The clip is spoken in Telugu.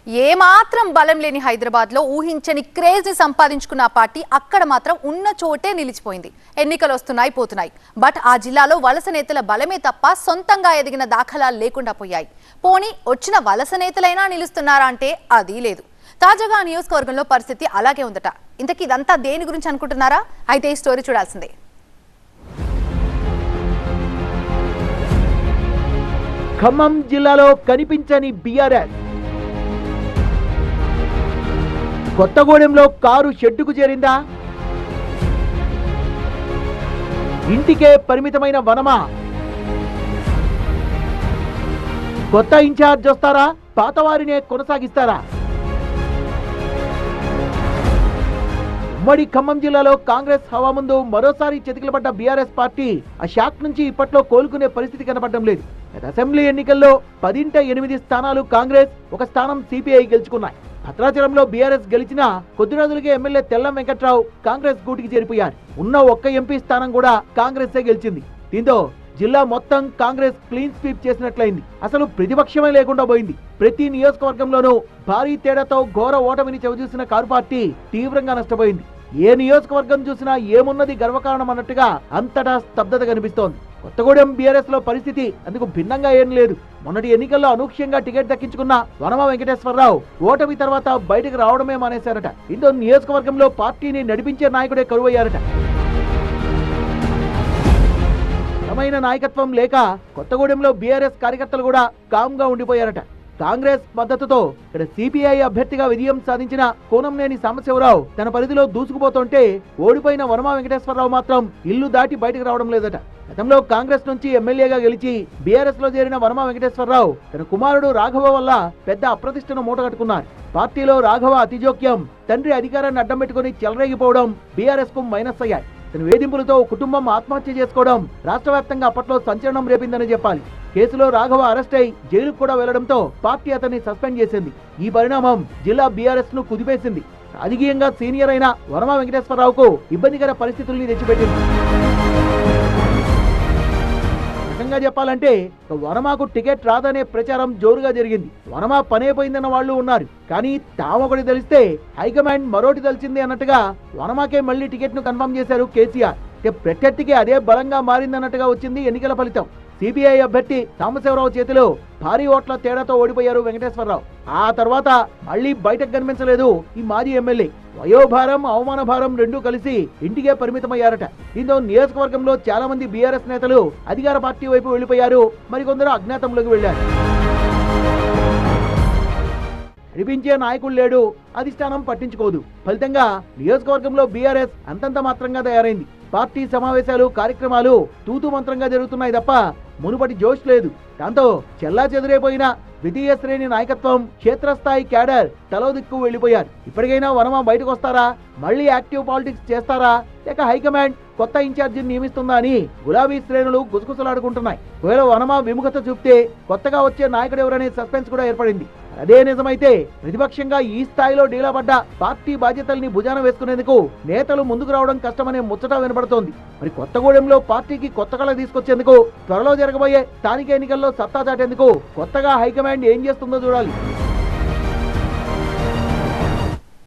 ఏమాత్రం బలం లేని హైదరాబాద్లో ఊహించని క్రేజ్ ని సంపాదించుకున్న పార్టీ అక్కడ మాత్రం ఉన్న చోటే నిలిచిపోయింది. ఎన్నికలు వస్తున్నాయి పోతున్నాయి, బట్ ఆ జిల్లాలో వలస నేతల బలమే తప్ప సొంతంగా ఎదిగిన దాఖలాలు లేకుండా పోయాయి. పోనీ వచ్చిన వలస నేతలైనా నిలుస్తున్నారా అంటే అది లేదు. తాజాగా నియోజకవర్గంలో పరిస్థితి అలాగే ఉందట. ఇంతకీ ఇదంతా దేని గురించి అనుకుంటున్నారా? అయితే ఈ స్టోరీ చూడాల్సిందే. ఖమ్మం జిల్లాలో కనిపించని బీఆర్ఎస్. కొత్తగూడెంలో కారు షెడ్డుకు చేరిందా? ఇంటికే పరిమితమైన వనమా? కొత్త ఇన్ఛార్జ్ వస్తారా? పాతవారినే కొనసాగిస్తారా? ఉమ్మడి ఖమ్మం జిల్లాలో కాంగ్రెస్ హవా ముందు మరోసారి చతికిలబడ్డ బీఆర్ఎస్ పార్టీ ఆ షాక్ నుంచి ఇప్పట్లో కోలుకునే పరిస్థితి కనపడడం లేదు. అసెంబ్లీ ఎన్నికల్లో 10-8 స్థానాలు కాంగ్రెస్, 1 స్థానం సిపిఐ గెలుచుకున్నాయి. భద్రాచలంలో బీఆర్ఎస్ గెలిచినా కొద్ది రోజులకే ఎమ్మెల్యే తెల్లం వెంకట్రావు కాంగ్రెస్ గూటికి చేరిపోయారు. ఉన్న 1 ఎంపీ స్థానం కూడా కాంగ్రెసే గెలిచింది. దీంతో జిల్లా మొత్తం కాంగ్రెస్ క్లీన్ స్వీప్ చేసినట్లయింది. అసలు ప్రతిపక్షమే లేకుండా పోయింది. ప్రతి నియోజకవర్గంలోనూ భారీ తేడాతో ఘోర ఓటమిని చవిచూసిన కారు పార్టీ తీవ్రంగా నష్టపోయింది. ఏ నియోజకవర్గం చూసినా ఏమున్నది గర్వకారణం అన్నట్టుగా అంతటా స్తబ్దత కనిపిస్తోంది. కొత్తగూడెం బీఆర్ఎస్ లో పరిస్థితి అందుకు భిన్నంగా ఏం లేదు. మొన్నటి ఎన్నికల్లో అనూహ్యంగా టికెట్ దక్కించుకున్న వనమ వెంకటేశ్వరరావు ఓటమి తర్వాత బయటకు రావడమే మానేశారట. ఇంతో నియోజకవర్గంలో పార్టీని నడిపించే నాయకుడే కరువయ్యారట. బలమైన నాయకత్వం లేక కొత్తగూడెంలో బీఆర్ఎస్ కార్యకర్తలు కూడా కామ్ గా ఉండిపోయారట. కాంగ్రెస్ మద్దతుతో ఇక్కడ సిపిఐ అభ్యర్థిగా విజయం సాధించిన కోనంనేని సాంబశివరావు తన పరిధిలో దూసుకుపోతుంటే ఓడిపోయిన వనమ వెంకటేశ్వరరావు మాత్రం ఇల్లు దాటి బయటకు రావడం లేదట. గతంలో కాంగ్రెస్ నుంచి ఎమ్మెల్యేగా గెలిచి బీఆర్ఎస్ లో చేరిన వనమ వెంకటేశ్వరరావు తన కుమారుడు రాఘవ వల్ల పెద్ద అప్రతిష్టను మూటగట్టుకున్నారు. పార్టీలో రాఘవ అతిజోక్యం, తండ్రి అధికారాన్ని అడ్డం పెట్టుకుని చెలరేగిపోవడం బీఆర్ఎస్ కు మైనస్ అయ్యాయి. తన వేధింపులతో కుటుంబం ఆత్మహత్య చేసుకోవడం రాష్ట్ర వ్యాప్తంగా అప్పట్లో సంచలనం రేపిందని చెప్పాలి. కేసులో రాఘవ అరెస్ట్ అయి జైలుకు కూడా వెళ్లడంతో పార్టీ అతన్ని సస్పెండ్ చేసింది. ఈ పరిణామం జిల్లా బీఆర్ఎస్ ను కుదిపేసింది. రాజకీయంగా సీనియర్ అయిన వనమ వెంకటేశ్వరరావుకు ఇబ్బందికర పరిస్థితుల్ని తెచ్చిపెట్టింది. చెప్పాలంటే వనమాకు టికెట్ రాదనే ప్రచారం జోరుగా జరిగింది. వనమా పనైపోయిందన్న వాళ్ళు ఉన్నారు. కానీ తామొకటి తెలిస్తే హైకమాండ్ మరోటి తెలిసింది అన్నట్టుగా వనమాకే మళ్లీ టికెట్ ను కన్ఫర్మ్ చేశారు కేసీఆర్. ప్రత్యర్థికి అదే బలంగా మారిందన్నట్టుగా వచ్చింది ఎన్నికల ఫలితం. సిపిఐ అభ్యర్థి సాంబశివరావు చేతిలో భారీ ఓట్ల తేడాతో ఓడిపోయారు వెంకటేశ్వరరావు. ఆ తర్వాత మళ్లీ బయటకు కనిపించలేదు ఈ మాజీ ఎమ్మెల్యే. వయోభారం, అవమాన భారం రెండూ కలిసి ఇంటికే పరిమితమయ్యారట. దీంతో నియోజకవర్గంలో చాలా మంది బీఆర్ఎస్ నేతలు అధికార పార్టీ వైపు వెళ్లిపోయారు. మరికొందరు అజ్ఞాతంలోకి వెళ్లారు. నడిపించే నాయకుడు లేడు, అధిష్టానం పట్టించుకోదు. ఫలితంగా నియోజకవర్గంలో బీఆర్ఎస్ అంతంత మాత్రంగా తయారైంది. పార్టీ సమావేశాలు, కార్యక్రమాలు తూతు మంత్రంగా జరుగుతున్నాయి తప్ప మునుపటి జోష్ లేదు. దాంతో చెల్లా చెదిరైపోయిన ద్వితీయ శ్రేణి నాయకత్వం, క్షేత్రస్థాయి క్యాడర్ తలో దిక్కు వెళ్లిపోయారు. ఇప్పటికైనా వనమ బయటకు వస్తారా? మళ్లీ యాక్టివ్ పాలిటిక్స్ చేస్తారా? లేక హైకమాండ్ కొత్త ఇన్ఛార్జిని నియమిస్తుందా అని గులాబీ శ్రేణులు గుసగుసలాడుకుంటున్నాయి. ఒకవేళ వనమ విముఖత చూపితే కొత్తగా వచ్చే నాయకుడు ఎవరనే సస్పెన్స్ కూడా ఏర్పడింది. అదే నిజమైతే ప్రతిపక్షంగా ఈ స్థాయిలో డీలాపడ్డ పార్టీ బాధ్యతల్ని భుజాన వేసుకునేందుకు నేతలు ముందుకు రావడం కష్టమనే ముచ్చట వినపడుతోంది. మరి కొత్తగూడెంలో పార్టీకి కొత్త కళ తీసుకొచ్చేందుకు త్వరలో జరగబోయే స్థానిక ఎన్నికల్లో సత్తా చాటేందుకు కొత్తగా హైకమాండ్ ఏం చేస్తుందో చూడాలి.